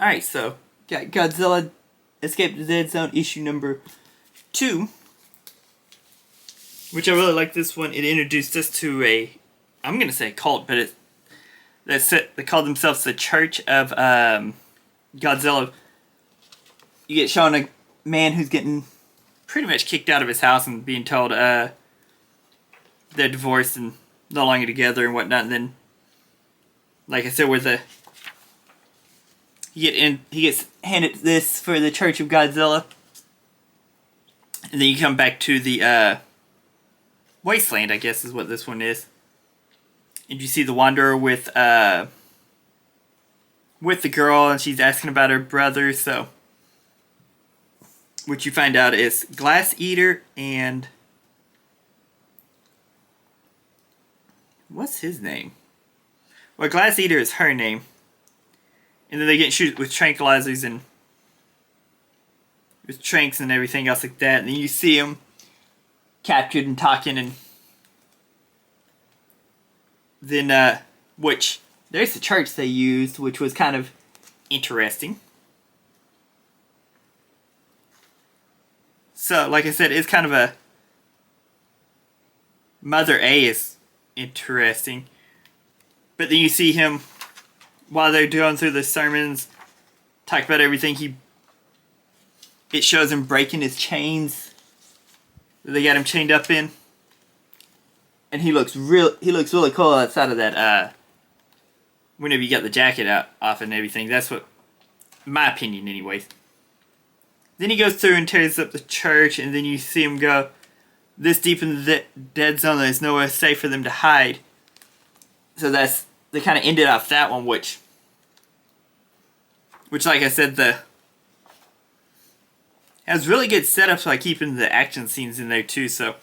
Alright, so got Godzilla Escapethe Dead Zone issue number 2. Which I really like this one. It introduced us to a, I'm gonna say cult, but they call themselves the Church of Godzilla. You get shown a man who's getting pretty much kicked out of his house and being told they're divorced and no longer together and whatnot. And then, like I said, he gets handed this for the Church of Godzilla, and then you come back to the Wasteland, I guess is what this one is. And you see the Wanderer with the girl, and she's asking about her brother. So what you find out is Glass Eater and what's his name? Well, Glass Eater is her name. And then they get shot with tranquilizers and with tranks and everything else like that. And then you see him captured and talking, and then which there's the church they used, which was kind of interesting. So, like I said, it's kind of a Mother A is interesting, but then you see him while they're going through the sermons, talk about everything. It shows him breaking his chains that they got him chained up in, and he looks really cool outside of that. Whenever you got the jacket off and everything, that's what, in my opinion, anyways. Then he goes through and tears up the church, and then you see him go this deep in the dead zone. There's nowhere safe for them to hide. So they kind of ended off that one, which, like I said, has really good setups by keeping the action scenes in there too. So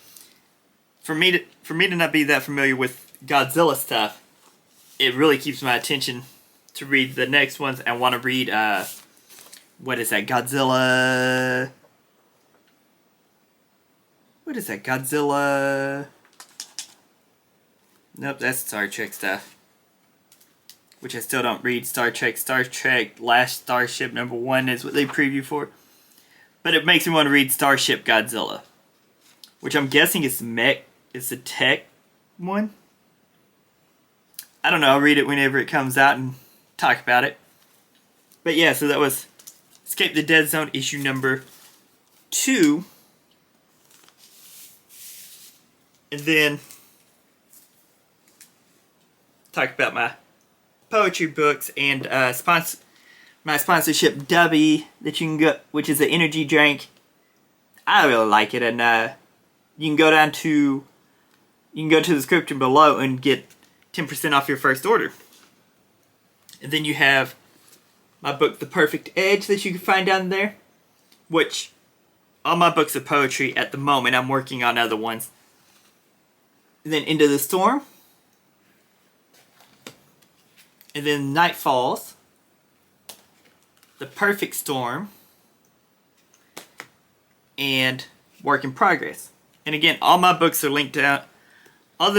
for me to not be that familiar with Godzilla stuff, it really keeps my attention to read the next ones and want to read what is that, Godzilla? What is that, Godzilla? Nope, that's Star Trek stuff, which I still don't read. Star Trek Last Starship #1 is what they preview for. But it makes me want to read Starship Godzilla, which I'm guessing is the tech one. I don't know, I'll read it whenever it comes out and talk about it. But yeah, so that was Escapethe Dead Zone issue number 2. And then talk about my poetry books and my sponsorship Dubby that you can get, which is an energy drink. I really like it, and you can go to the description below and get 10% off your first order. And then you have my book The Perfect Edge that you can find down there, which all my books are poetry at the moment. I'm working on other ones. And then Into the Storm. And then Night Falls, The Perfect Storm, and Work in Progress. And again, all my books are linked down. All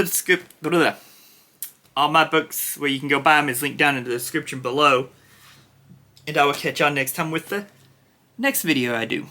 my books where you can go buy them is linked down in the description below. And I will catch y'all next time with the next video I do.